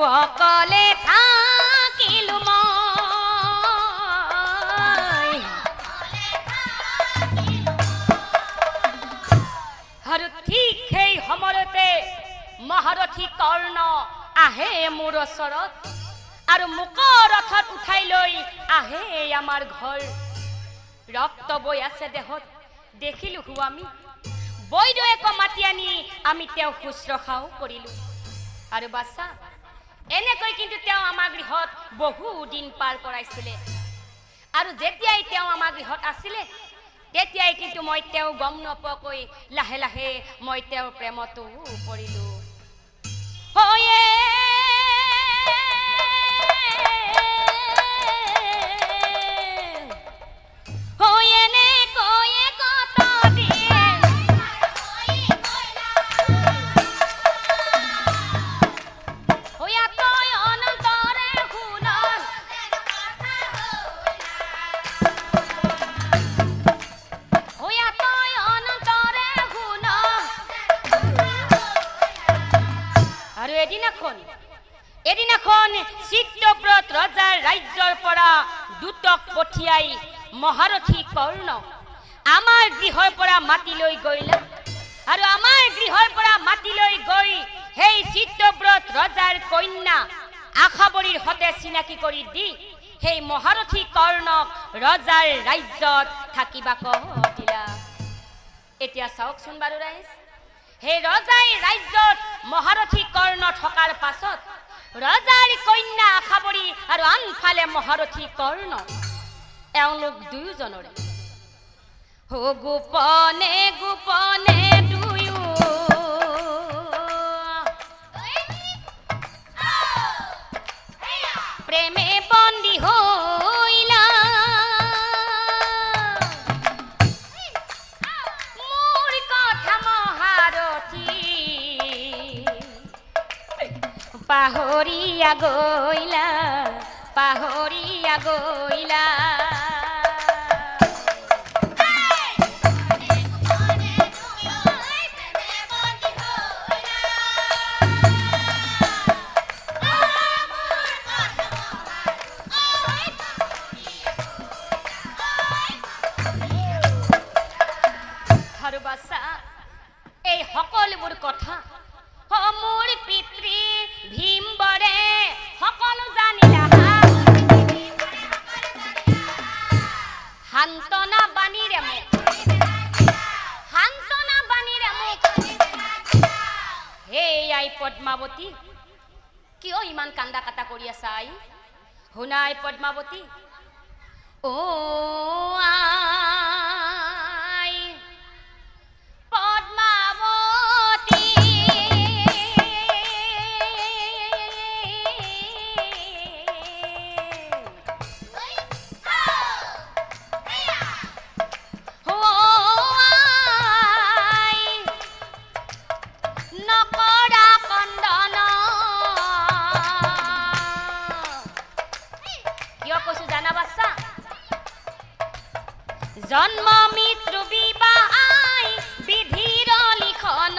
অকলে থাকিলো মই আৰু ঠিক সেই সময়তে মহাৰথী কৰ্ণ আহে মোৰ ওচৰত আৰু মুকৰ ৰথত উঠাই লৈ আহে আমাৰ ঘৰ ৰক্ত বৈ আছে দেহত দেখিলো আমি বৈদয়েক মাতি আনি আমি তেওঁ শুশ্ৰূষাও কৰিলো আৰু বাছা এনেকৈ কিন্তু তেওঁ আমাৰ গৃহত বহু দিন পাৰ কৰাইছিলে আৰু যেতিয়াই তেওঁ আমাৰ গৃহত আছিলে তেতিয়াই কিন্তু মই তেওঁ গম নপকৈ লাহে লাহে মই তেওঁৰ প্ৰেমতো পৰিলো হয়ে এদিনাখন চিত্ৰব্ৰত ৰজাৰ ৰাজ্যৰ পৰা দুটক পঠিয়াই মহাৰথী কৰ্ণ আমাৰ গৃহৰ পৰা মাতি লৈ গইলা আৰু আমাৰ গৃহৰ পৰা মাতি লৈ গৈ সেই চিত্ৰব্ৰত ৰজাৰ কন্যা আশাবৰীৰ হতে চিনাকি কৰি দি সেই মহাৰথী কৰ্ণক ৰজাৰ ৰাজ্যত থাকিবাক দিলা এতিয়া চাওকচোন বাৰু ৰাইজ হে ৰজাই ৰাজ্যত মহাৰথী কৰ্ণ থকাৰ পাছত ৰজাৰ কন্যা আশাবৰী আৰু আনফালে মহাৰথী কৰ্ণ এওঁলোক দুয়োজনৰে গোপনে গোপনে দুয়ো প্ৰেমে বন্দী হইলা মোৰ কথা মহাৰথী পাহৰিয়া গইলা আৰু বাছা এই সকলোবোৰ কথা মোৰ পিতৃ ভীমবৰে সকলো জানিলা শান্তনা বাণীৰে মোক হে আই পদ্মাৱতী কিয় ইমান কান্দা কাটা কৰি আছা আই শুনা আই পদ্মাৱতী ও আই পদ্মাৱতী জন্ম মৃত্যু বিবাহ আই বিধিৰ লিখন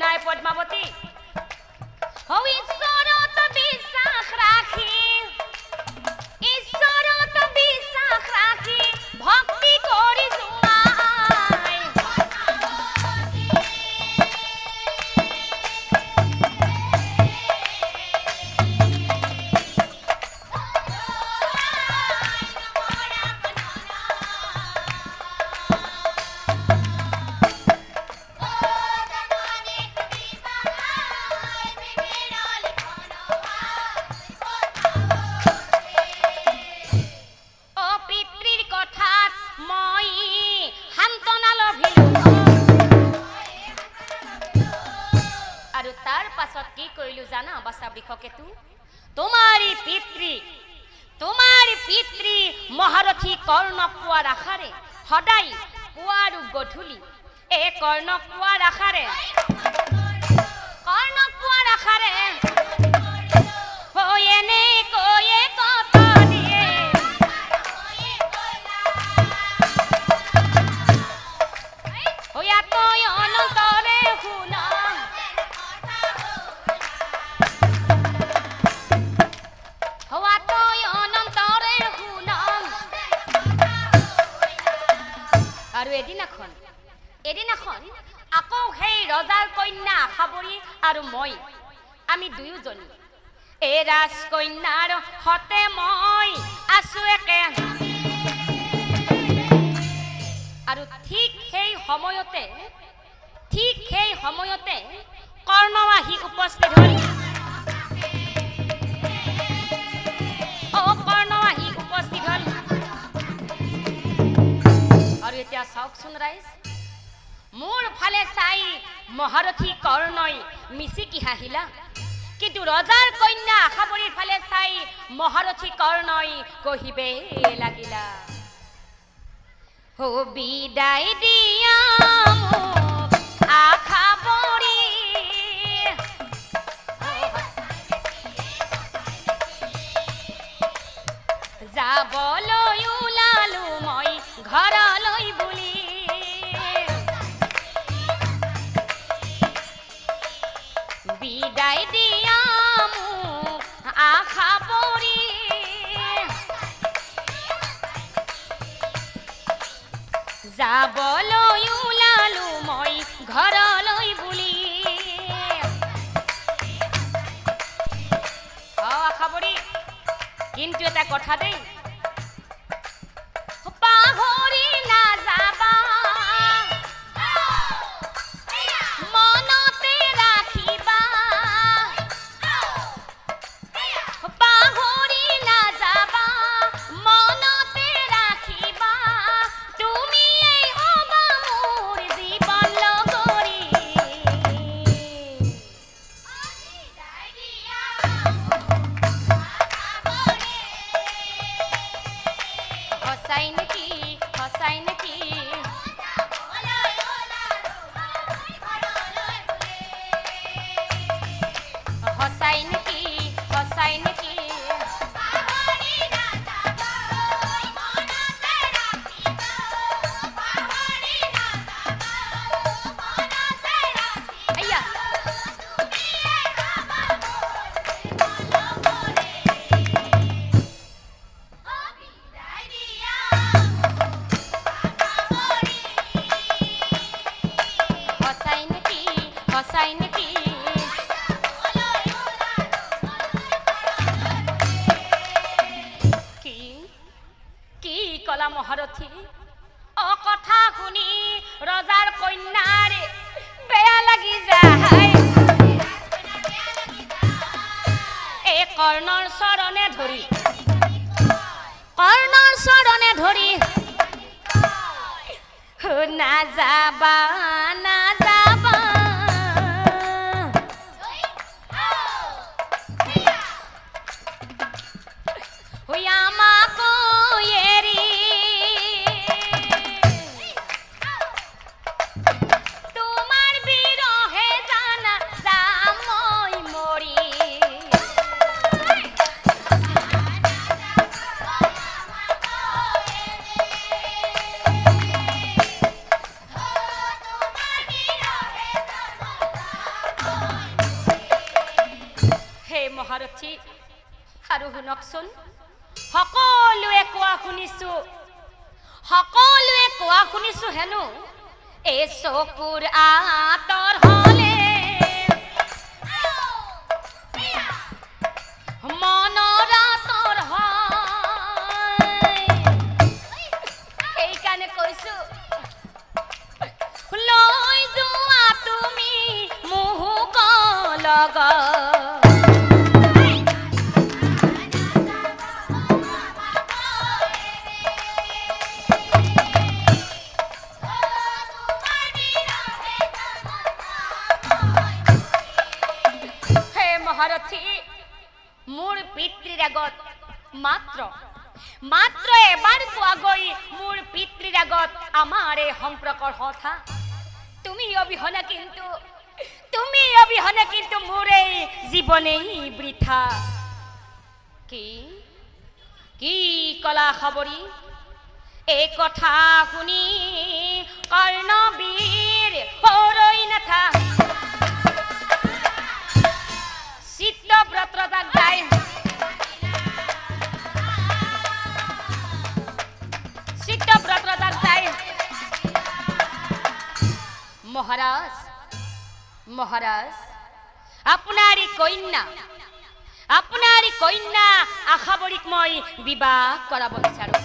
আই পদ্মাৱতী ঈশ্বৰত বিশ্বাস ৰাখি ভক্তি কৰি যোৱাই পিতৃ মহাৰথী কৰ্ণক পোৱাৰ আশাৰে সদায় পুৱা আৰু গধূলি এই কৰ্ণক পোৱাৰ আশাৰে এনে কৈয়ে কথা দিয়ে তই অনন্তৰে শুনা আৰু এদিনাখন আকৌ সেই ৰজাৰ কন্যা আশাবৰী আৰু মই আমি দুয়োজনী এই ৰাজকন্যাৰ হতে মই আছো একে আৰু ঠিক সেই সময়তে কৰ্ণ আহি উপস্থিত হ'ল আৰু এতিয়া চাওকচোন ৰাইজ মোৰ ফালে চাই মহাৰথী কৰ্ণই মিচিকি হাঁহিলা কিন্তু ৰজাৰ কন্যা আশাবৰীৰ ফালে চাই মহাৰথী কৰ্ণই কহিবে লাগিলা বিদায় দিয়া মোক আশাবৰী যাবলৈ ওলালো মই ঘৰলৈ বুলি বিদায় দিয়া মোক আশাবৰী যাবলৈ ওলালো মই ঘৰলৈ বুলি আশাবৰী কিন্তু এটা কথা দেই পাহৰি নাযাবা মনতে ৰাখিবা পাহৰি নাযাবা মনতে ৰাখিবা তুমি এই হবা মোৰ জীৱন লগৰী সঁচাই নেকি মহাৰথী কথা শুনি ৰজাৰ কন্যাৰে বেয়া লাগি যায় এই কৰ্ণৰ চৰণে ধৰি নাযাবা আমাকো এৰি তোমাৰ বিৰহে জানা যাম মই মৰি মহাৰথী আৰু শুনকচোন সকলোৱে কোৱা শুনিছো হেনো এই চকুৰ আঁতৰ হলে মনৰ আঁতৰ হয় সেইকাৰণে কৈছো লৈ যোৱা তুমি মোহক লগত মহাৰথী মোৰ পিতৃৰ আগত মাত্ৰ এবাৰ কোৱাগৈ মোৰ পিতৃৰ আগত আমাৰ এই সম্পৰ্কৰ কথা তুমি অবিহনে কিন্তু মোৰ এই জীৱনেই বৃথা কি কলা খবৰী এই কথা শুনি কৰ্ণবীৰ হৰৈ নাথা চিত্তব্ৰত ৰজাক যায় মহাৰাজ আপনাৰ কন্যা আশাবৰীক মই বিবাহ কৰাব বিচাৰো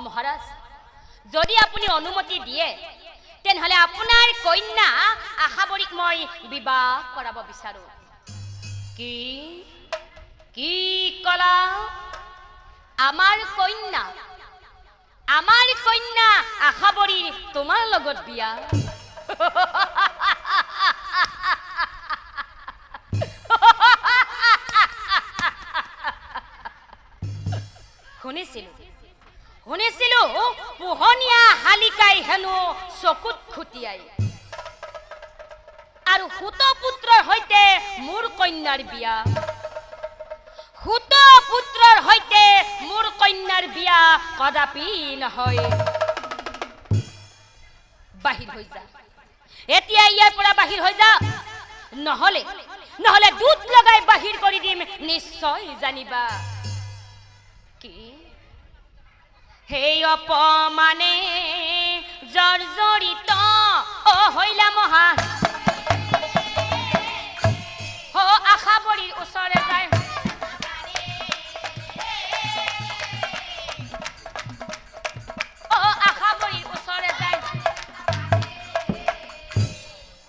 মহাৰাজ যদি আপুনি অনুমতি দিয়ে তেনেহলে আপোনাৰ কন্যা আশাবৰীক মই বিবাহ কৰাব বিচাৰো কি কলা আমাৰ কন্যা আশাবৰীৰ তোমাৰ লগত বিয়া শুনিছিলো পোহনীয়া হালিকাই হেনো চকুত খুটিয়াই আৰু সুতপুত্ৰৰ সৈতে মোৰ কন্যাৰ বিয়া কদাপি নহয় বাহিৰ হৈ যা এতিয়া ইয়াৰ পৰা বাহিৰ হৈ যা নহলে দুধ লগাই বাহিৰ কৰি দিম নিশ্চয় জানিবা কি সেই অপমানে জৰ্জৰিত হইলা মহা আশাবৰীৰ ওচৰে যায়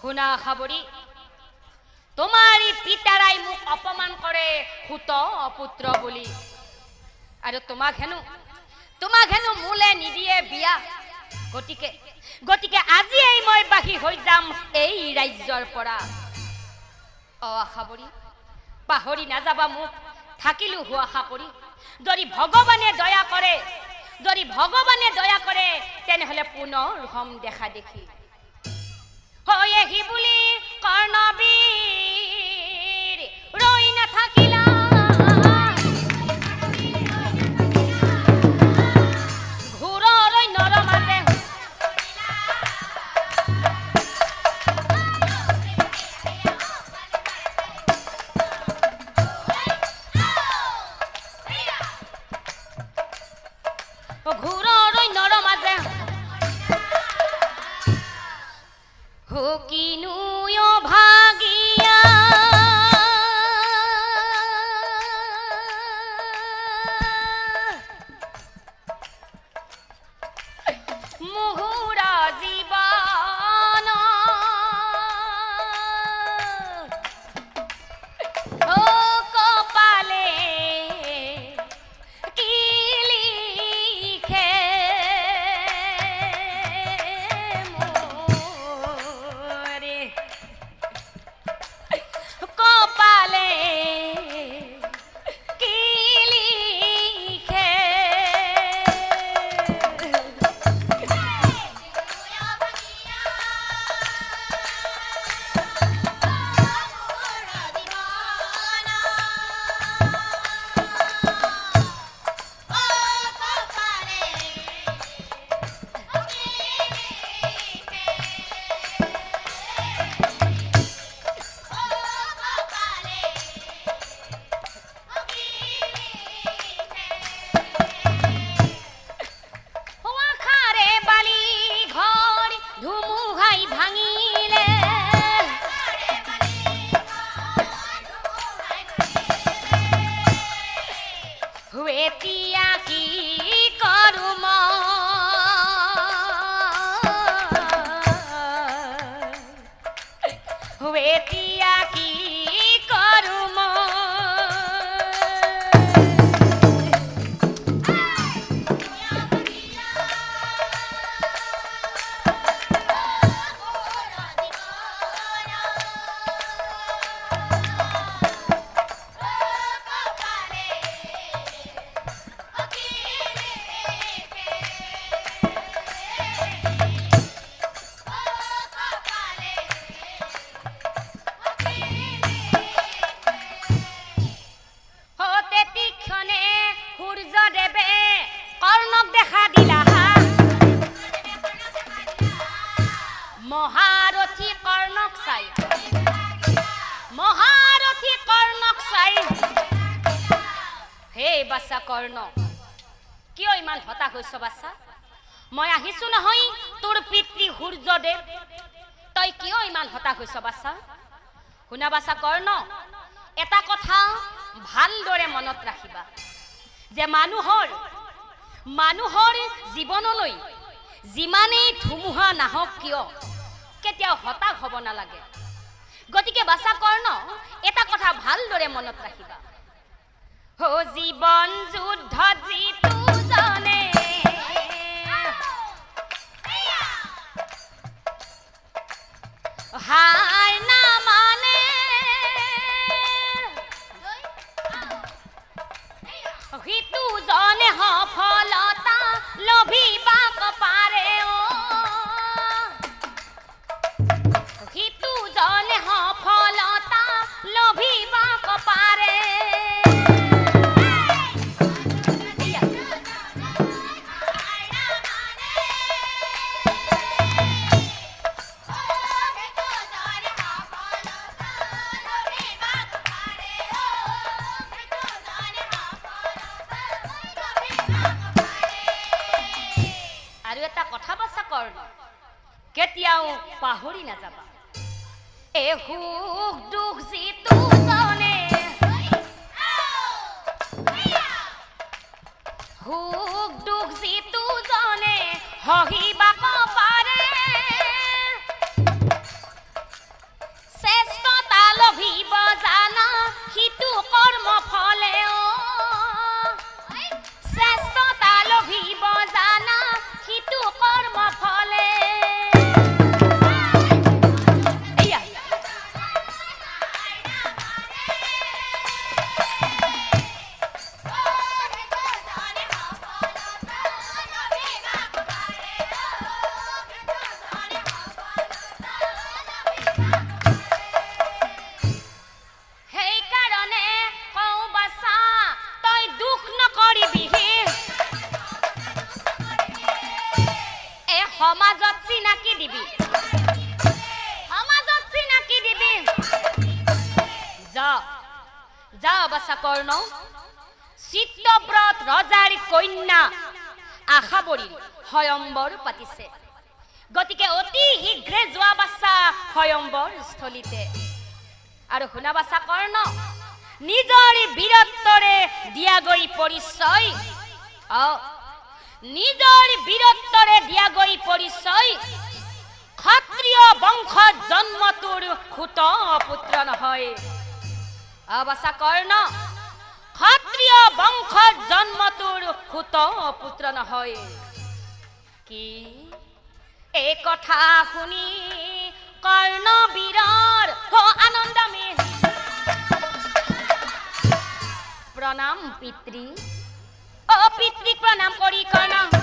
শুনা আশাবৰী তোমাৰি পিতাৰাই মোক অপমান কৰে সুত পুত্ৰ বুলি আৰু তোমাক হেনো মোলে নিদিয়ে বিয়া গতিকে আজিয়েই মই বাহিৰ হৈ যাম এই ৰাজ্যৰ পৰা আশাবৰী পাহৰি নাযাবা মোক থাকিলো আশা কৰি যদি ভগৱানে দয়া কৰে তেনেহলে পুনৰ হম দেখা দেখি হয় হি বুলি কৰ্ণবীৰ ৰৈ নাথাকিলা ঘূৰৰ নৰমাতে কিনু ভাগিয়া মুহুৰা জীবন কপালে কি লিখে এতিয়া কি কৰো কৰ্ণ কিয় ইমান হতাশ হৈছ বাছা মই আহিছো নহয় তোৰ পিতৃ সূৰ্যদেৱ তই কিয় ইমান হতাশ হৈছ বাছা শুনা বাছা কৰ্ণ এটা কথা ভালদৰে মনত ৰাখিবা যে মানুহৰ জীৱনলৈ যিমানেই ধুমুহা নাহক কিয় কেতিয়াও হতাশ হ'ব নালাগে গতিকে বাছা কৰ্ণ এটা কথা ভালদৰে মনত ৰাখিবা हो जीवन युद्ध जीतू जाने हार ना माने हितू जाने सफलता लोभिबा पारे ओ हितू जाने सफलता लोभिबा पारे কেতিয়াও পাহৰি নাযাবা এ হুক দুখ জিতু জানে হুক দুখ জিতু জানে হহিবা পাৰে শ্ৰেষ্ঠতা লভিব জানা হিতু কৰ্ম ফলে শ্ৰেষ্ঠতা লভিব জানা হিতু কৰ্ম ফলে সমাজত চিনাকি দিবি যা বাছা কৰ্ণ চিত্তব্ৰত ৰজাৰ কন্যা আশাবৰী স্বয়ম্বৰ পাতিছে গতিকে অতি শীঘ্ৰে যোৱা বাছা স্বয়ম্বৰ স্থলীতে আৰু শুনা বাছা কৰ্ণ নিজৰ বীৰত্বৰে দিয়াগৈ পৰিচয় নিজৰ বীৰত্বৰে দিয়াগৈ পৰিচয় ক্ষত্ৰিয় বংশত জন্ম তোৰ সুত পুত্ৰ নহয় বাছা কৰ্ণ ক্ষত্ৰিয় বংশত জন্ম তোৰ সুত পুত্ৰ নহয় কি এই কথা শুনি কৰ্ণ বীৰৰ আনন্দমে প্ৰণাম পিতৃ পিতৃক প্ৰণাম কৰি কৰ্ণ